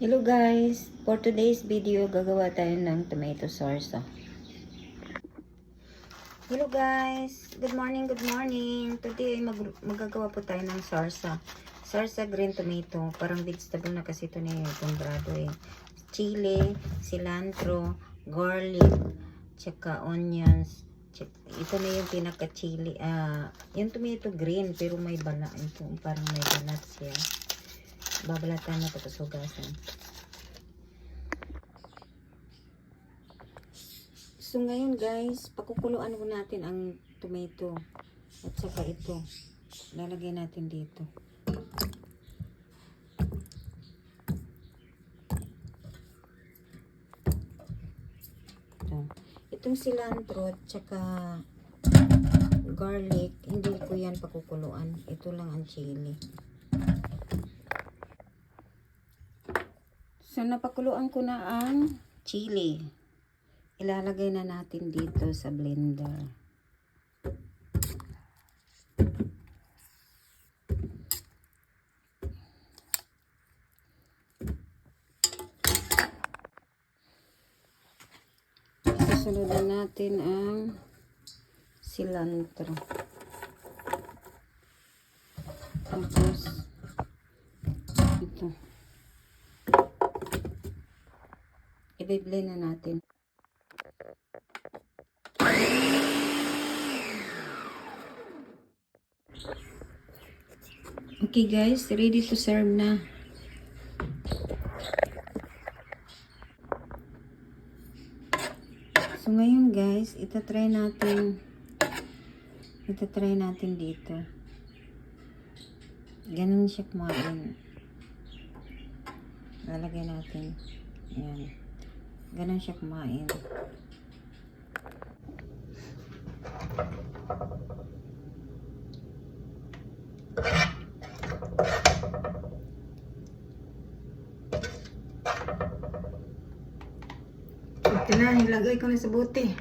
Hello guys, for today's video gagawa tayo ng tomato salsa. Hello guys, good morning. Today magagawa po tayo ng salsa. Salsa green tomato, parang vegetable na kasi ito ni Comprado eh. Chili, cilantro, garlic, tsaka onions. Ito na yung pinaka chili. Yung tomato green pero may bala. Ito parang may balat siya. Babalatan na tapos hugasan. So ngayon guys, pakukuluan mo natin ang tomato at saka ito. Lalagay natin dito. Ito. Itong cilantro at saka garlic, hindi ko yan pakukuluan. Ito lang ang chili. So, napakuluan ko na ang chili. Ilalagay na natin dito sa blender. Susunod natin ang cilantro. Tapos, ito. I-blend na natin. Okay guys, ready to serve na. So ngayon guys, itatry natin dito. Ganun siya kumain. Lalagay natin. Ayan. Ganun siya kumain. Ito na, nilagay ko na sa bote.